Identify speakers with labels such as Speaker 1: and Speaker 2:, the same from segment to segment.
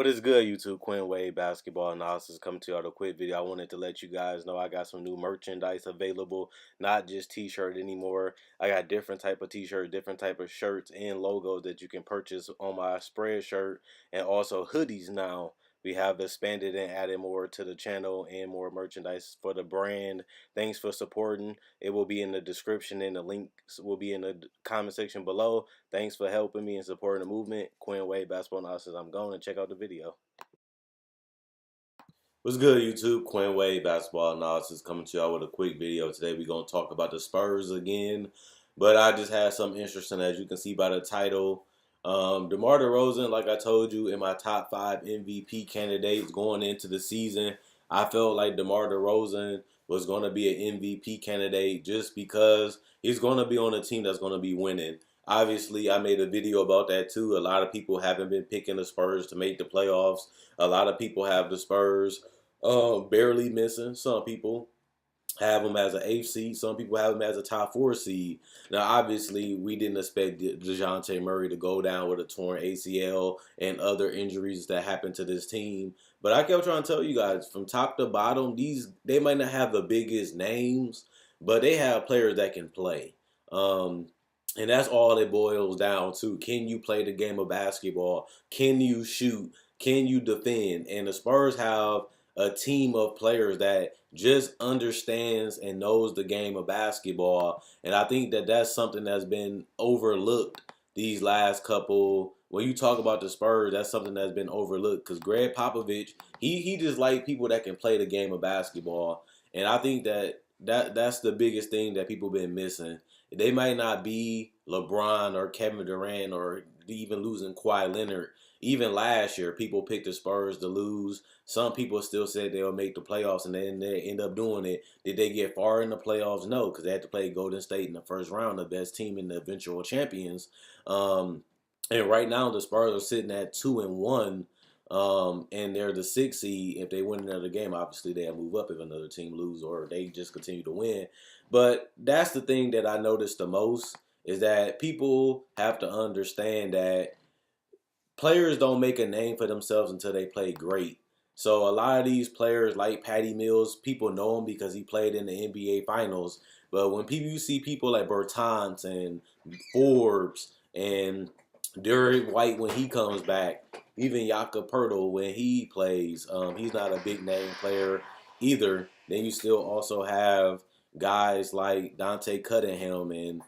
Speaker 1: is good, YouTube? Quinn Wade Basketball Analysis coming to you with a quick video. I wanted to let you guys know I got some new merchandise available, not just t-shirt anymore. I got different type of t-shirt, different type of shirts and logos that you can purchase on my spread shirt, and also hoodies now. We have expanded and added more to the channel and more merchandise for the brand. Thanks for supporting. It will be in the description and the links will be in the comment section below. Thanks for helping me and supporting the movement. Quinn Wade Basketball Analysis. I'm going to check out the video. What's good, YouTube? Quinn Wade Basketball Analysis coming to y'all with a quick video. Today we're going to talk about the Spurs again, but I just had something interesting, as you can see by the title. Demar Derozan, like I told you, in my top 5 MVP candidates going into the season, I felt like Demar Derozan was going to be an MVP candidate just because he's going to be on a team that's going to be winning. Obviously, I made a video about that too. A lot of people haven't been picking the Spurs to make the playoffs. A lot of people have the Spurs barely missing. Some people have them as an 8th seed. Some people have them as a top 4 seed. Now, obviously, we didn't expect DeJounte Murray to go down with a torn ACL and other injuries that happened to this team. But I kept trying to tell you guys, from top to bottom, they might not have the biggest names, but they have players that can play. And that's all it boils down to. Can you play the game of basketball? Can you shoot? Can you defend? And the Spurs have a team of players that just understands and knows the game of basketball. And I think that that's something that's been overlooked these last couple. When you talk about the Spurs, that's something that's been overlooked because Greg Popovich, he just like people that can play the game of basketball. And I think that's the biggest thing that people been missing. They might not be LeBron or Kevin Durant or even losing Kawhi Leonard. Even last year, people picked the Spurs to lose. Some people still said they'll make the playoffs, and then they end up doing it. Did they get far in the playoffs? No, because they had to play Golden State in the first round, the best team in the eventual champions. And right now, the Spurs are sitting at 2-1, and they're the 6th seed. If they win another game, obviously they'll move up if another team lose, or they just continue to win. But that's the thing that I noticed the most, is that people have to understand that players don't make a name for themselves until they play great. So a lot of these players like Patty Mills, people know him because he played in the NBA Finals. But when you see people like Bertans and Forbes and Derek White when he comes back, even Jakob Poeltl when he plays, he's not a big name player either. Then you still also have guys like Dante Cunningham and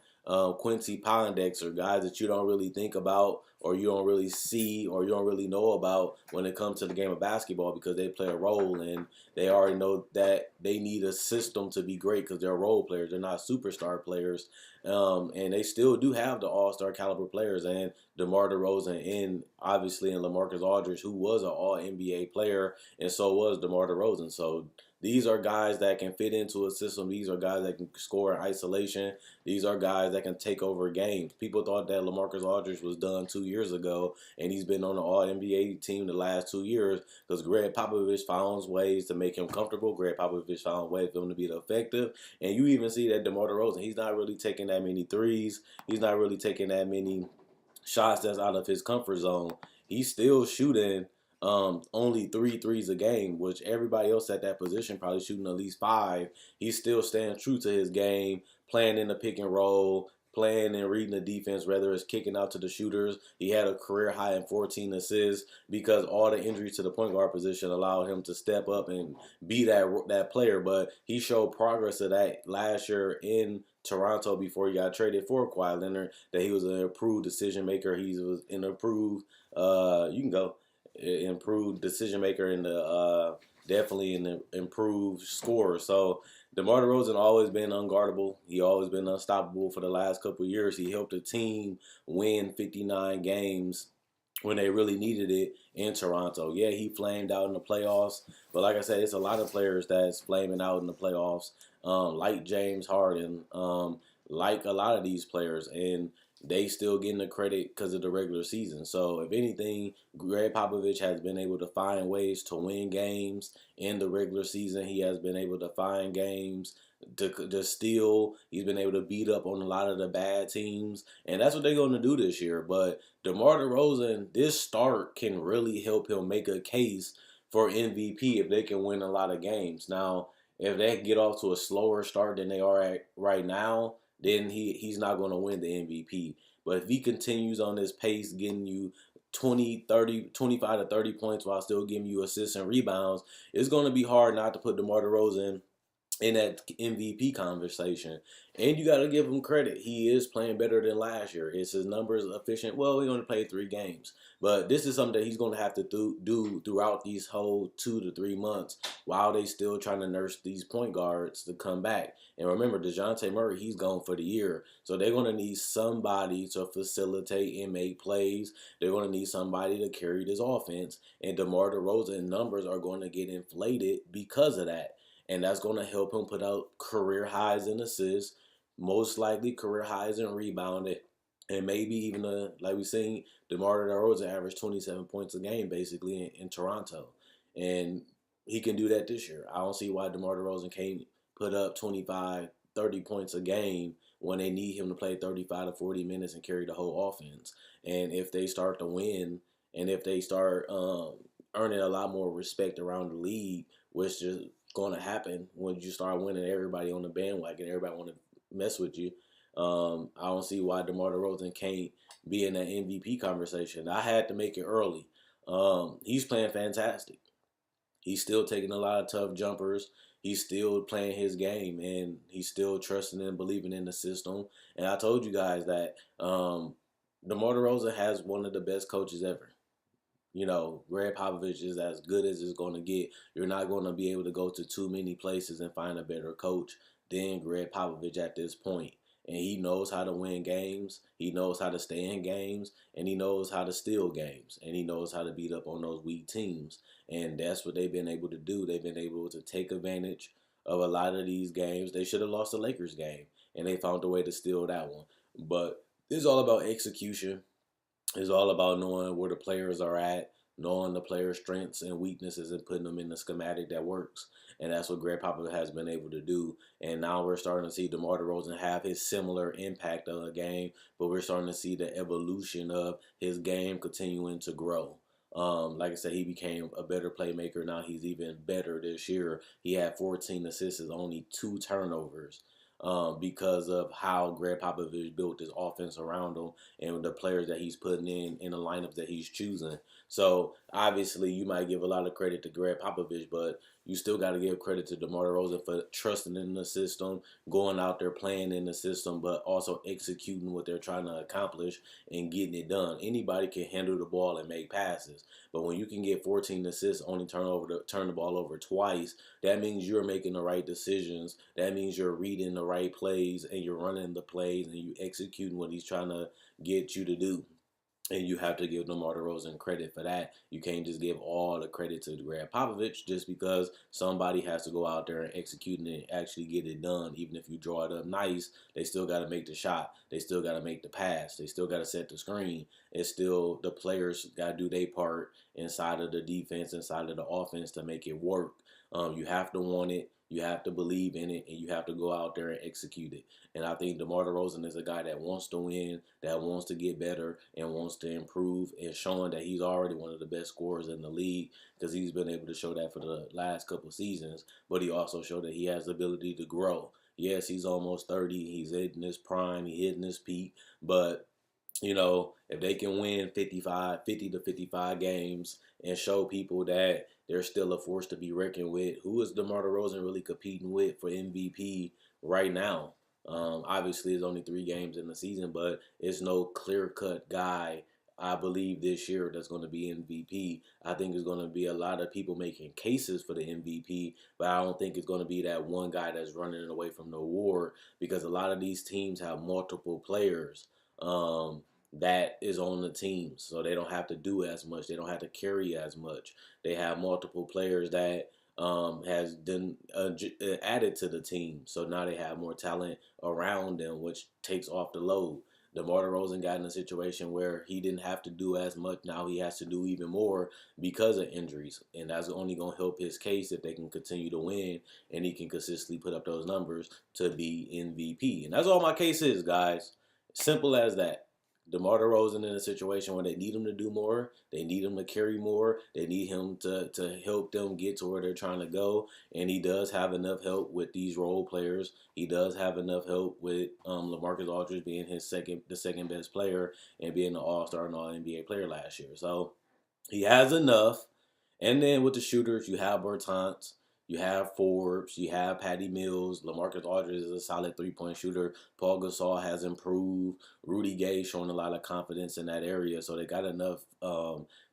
Speaker 1: Quincy Pondexter, guys that you don't really think about or you don't really see or you don't really know about when it comes to the game of basketball, because they play a role and they already know that they need a system to be great because they're role players. They're not superstar players. And they still do have the all-star caliber players, and DeMar DeRozan and obviously and LaMarcus Aldridge, who was an all-NBA player, and so was DeMar DeRozan. So these are guys that can fit into a system. These are guys that can score in isolation. These are guys that can take over games. People thought that LaMarcus Aldridge was done 2 years ago, and he's been on the All-NBA team the last 2 years because Greg Popovich found ways to make him comfortable. Greg Popovich found ways for him to be effective. And you even see that DeMar DeRozan, he's not really taking that many threes. He's not really taking that many shots that's out of his comfort zone. He's still shooting only 3 threes a game, which everybody else at that position probably shooting at least 5. He's still staying true to his game, playing in the pick and roll, playing and reading the defense, whether it's kicking out to the shooters. He had a career high in 14 assists because all the injuries to the point guard position allowed him to step up and be that player. But he showed progress of that last year in Toronto before he got traded for Kawhi Leonard, that he was an improved decision maker. He was an improved, improved decision maker and definitely an improved scorer. So DeMar DeRozan always been unguardable. He always been unstoppable for the last couple of years. He helped the team win 59 games when they really needed it in Toronto. Yeah, he flamed out in the playoffs, but like I said, it's a lot of players that's flaming out in the playoffs, like James Harden, like a lot of these players, and they still getting the credit because of the regular season. So if anything, Greg Popovich has been able to find ways to win games in the regular season. He has been able to find games to steal. He's been able to beat up on a lot of the bad teams, and that's what they're going to do this year. But DeMar DeRozan, this start can really help him make a case for MVP if they can win a lot of games. Now, if they get off to a slower start than they are at right now, then he's not going to win the MVP. But if he continues on this pace, getting you 20, 30, 25 to 30 points while still giving you assists and rebounds, it's going to be hard not to put DeMar DeRozan in that MVP conversation. And you got to give him credit. He is playing better than last year. Is his numbers efficient? Well, he only played 3 games. But this is something that he's going to have to do throughout these whole 2 to 3 months while they still trying to nurse these point guards to come back. And remember, DeJounte Murray, he's gone for the year. So they're going to need somebody to facilitate and make plays. They're going to need somebody to carry this offense. And DeMar DeRozan numbers are going to get inflated because of that. And that's going to help him put out career highs in assists, most likely career highs in rebounding, and maybe even, like we seen, DeMar DeRozan averaged 27 points a game basically in Toronto. And he can do that this year. I don't see why DeMar DeRozan can't put up 25, 30 points a game when they need him to play 35 to 40 minutes and carry the whole offense. And if they start to win and if they start earning a lot more respect around the league, which is going to happen when you start winning, everybody on the bandwagon, everybody want to mess with you. I don't see why DeMar DeRozan can't be in that MVP conversation. I had to make it early. He's playing fantastic. He's still taking a lot of tough jumpers. He's still playing his game, and he's still trusting and believing in the system. And I told you guys that DeMar DeRozan has one of the best coaches ever. You know, Greg Popovich is as good as it's going to get. You're not going to be able to go to too many places and find a better coach than Greg Popovich at this point. And he knows how to win games. He knows how to stay in games. And he knows how to steal games. And he knows how to beat up on those weak teams. And that's what they've been able to do. They've been able to take advantage of a lot of these games. They should have lost the Lakers game. And they found a way to steal that one. But it's all about execution. It's all about knowing where the players are at, knowing the players' strengths and weaknesses, and putting them in the schematic that works. And that's what Greg Popovich has been able to do. And now we're starting to see DeMar DeRozan have his similar impact on the game, but we're starting to see the evolution of his game continuing to grow. Like I said, he became a better playmaker. Now he's even better this year. He had 14 assists, only 2 turnovers. Because of how Greg Popovich built his offense around him and the players that he's putting in the lineups that he's choosing. So obviously you might give a lot of credit to Greg Popovich, but you still got to give credit to DeMar DeRozan for trusting in the system, going out there playing in the system, but also executing what they're trying to accomplish and getting it done. Anybody can handle the ball and make passes, but when you can get 14 assists, only turn the ball over twice, that means you're making the right decisions. That means you're reading the right plays and you're running the plays and you executing what he's trying to get you to do. And you have to give DeMar DeRozan credit for that. You can't just give all the credit to Greg Popovich just because somebody has to go out there and execute and actually get it done. Even if you draw it up nice, they still got to make the shot. They still got to make the pass. They still got to set the screen. It's still the players got to do their part inside of the defense, inside of the offense to make it work. You have to want it. You have to believe in it, and you have to go out there and execute it. And I think DeMar DeRozan is a guy that wants to win, that wants to get better, and wants to improve, and showing that he's already one of the best scorers in the league because he's been able to show that for the last couple of seasons. But he also showed that he has the ability to grow. Yes, he's almost 30. He's hitting his prime. He's hitting his peak. But you know, if they can win 50 to 55 games and show people that they're still a force to be reckoned with, who is DeMar DeRozan really competing with for MVP right now? Obviously, it's only 3 games in the season, but it's no clear-cut guy, I believe, this year that's going to be MVP. I think it's going to be a lot of people making cases for the MVP, but I don't think it's going to be that one guy that's running away from the award because a lot of these teams have multiple players. That is on the team, so they don't have to do as much. They don't have to carry as much. They have multiple players that has been added to the team, so now they have more talent around them, which takes off the load. DeMar DeRozan got in a situation where he didn't have to do as much. Now he has to do even more because of injuries. And that's only going to help his case if they can continue to win and he can consistently put up those numbers to be MVP. And that's all my case is, guys. Simple as that. DeMar DeRozan in a situation where they need him to do more, they need him to carry more, they need him to help them get to where they're trying to go, and he does have enough help with these role players. He does have enough help with LaMarcus Aldridge being the second best player and being an All-Star and All-NBA player last year. So he has enough. And then with the shooters, you have Bertans, you have Forbes, you have Patty Mills. LaMarcus Aldridge is a solid three-point shooter. Paul Gasol has improved. Rudy Gay showing a lot of confidence in that area. So they got enough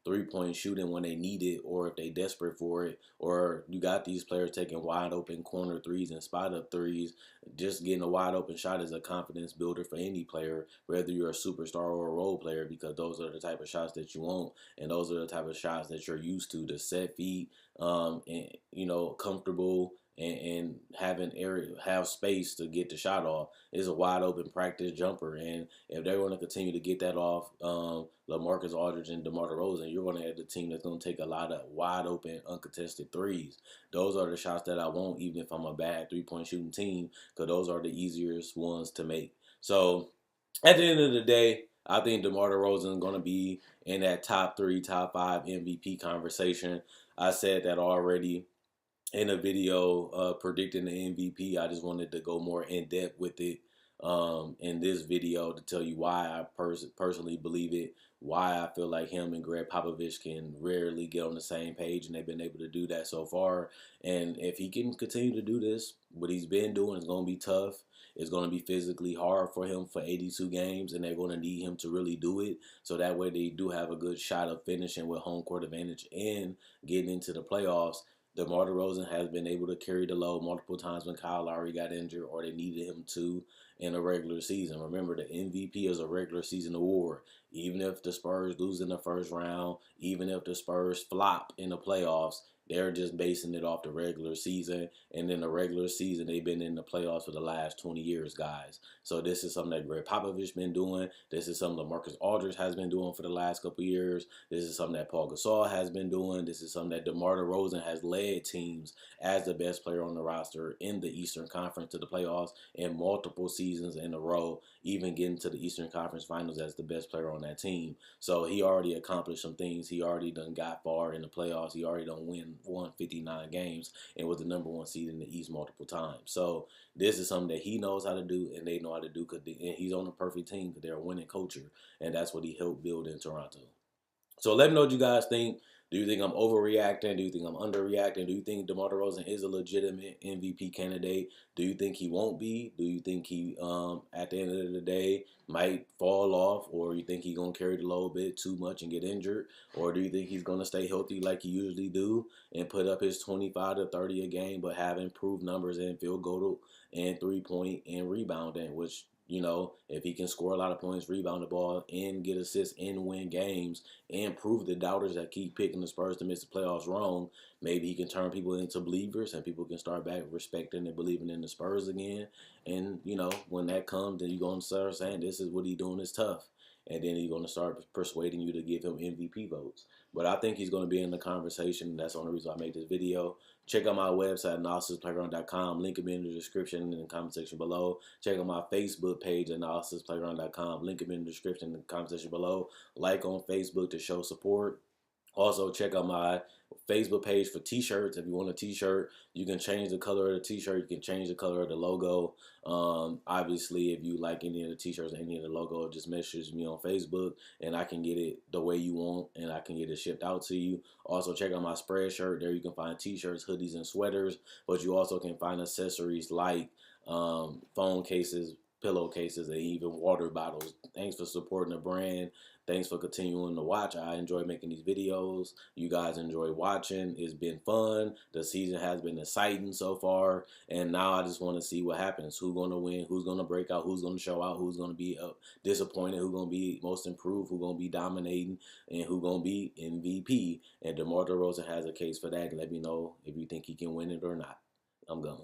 Speaker 1: three-point shooting when they need it or if they desperate for it. Or you got these players taking wide open corner threes and spot up threes. Just getting a wide open shot is a confidence builder for any player, whether you're a superstar or a role player, because those are the type of shots that you want. And those are the type of shots that you're used to. The set feet, and comfortable and have space to get the shot off is a wide open practice jumper. And if they're going to continue to get that off LaMarcus Aldridge and DeMar DeRozan, you're going to have the team that's going to take a lot of wide open uncontested threes. Those are the shots that I want, even if I'm a bad 3-point shooting team, because those are the easiest ones to make. So at the end of the day, I think DeMar DeRozan is going to be in that top 3, top 5 MVP conversation. I said that already in a video predicting the MVP. I just wanted to go more in depth with it in this video to tell you why I personally believe it, why I feel like him and Greg Popovich can rarely get on the same page, and they've been able to do that so far. And if he can continue to do this, what he's been doing is going to be tough. It's going to be physically hard for him for 82 games, and they're going to need him to really do it. So that way they do have a good shot of finishing with home court advantage and getting into the playoffs. DeMar DeRozan has been able to carry the load multiple times when Kyle Lowry got injured or they needed him to in a regular season. Remember, the MVP is a regular season award. Even if the Spurs lose in the first round, even if the Spurs flop in the playoffs, they're just basing it off the regular season. And in the regular season, they've been in the playoffs for the last 20 years, guys. So this is something that Greg Popovich been doing. This is something that LaMarcus Aldridge has been doing for the last couple of years. This is something that Paul Gasol has been doing. This is something that DeMar DeRozan has led teams as the best player on the roster in the Eastern Conference to the playoffs in multiple seasons in a row, even getting to the Eastern Conference Finals as the best player on that team. So he already accomplished some things. He already done got far in the playoffs. He already done won 59 games and was the number 1 seed in the East multiple times. So this is something that he knows how to do and they know how to do, and he's on the perfect team because they're a winning culture, and that's what he helped build in Toronto. So let me know what you guys think. Do you think I'm overreacting? Do you think I'm underreacting? Do you think DeMar DeRozan is a legitimate MVP candidate? Do you think he won't be? Do you think he, at the end of the day, might fall off? Or you think he's going to carry the load a bit too much and get injured? Or do you think he's going to stay healthy like he usually do and put up his 25 to 30 a game but have improved numbers in field goal and 3-point and rebounding, which, if he can score a lot of points, rebound the ball, and get assists and win games and prove the doubters that keep picking the Spurs to miss the playoffs wrong, maybe he can turn people into believers and people can start back respecting and believing in the Spurs again. And, when that comes, then you're going to start saying this is what he's doing is tough. And then he's going to start persuading you to give him MVP votes. But I think he's going to be in the conversation. That's the only reason I made this video. Check out my website, analysisplayground.com. Link will be in the description and in the comment section below. Check out my Facebook page, analysisplayground.com. Link will be in the description and in the comment section below. Like on Facebook to show support. Also, check out my Facebook page for t-shirts. If you want a t-shirt, you can change the color of the t-shirt. You can change the color of the logo. Obviously, if you like any of the t-shirts or any of the logo, just message me on Facebook and I can get it the way you want and I can get it shipped out to you. Also, check out my Spreadshirt. There you can find t-shirts, hoodies, and sweaters. But you also can find accessories like phone cases, pillowcases, and even water bottles. Thanks for supporting the brand. Thanks for continuing to watch. I enjoy making these videos. You guys enjoy watching. It's been fun. The season has been exciting so far. And now I just want to see what happens. Who's going to win? Who's going to break out? Who's going to show out? Who's going to be disappointed? Who's going to be most improved? Who's going to be dominating? And who's going to be MVP? And DeMar DeRozan has a case for that. Let me know if you think he can win it or not. I'm gone.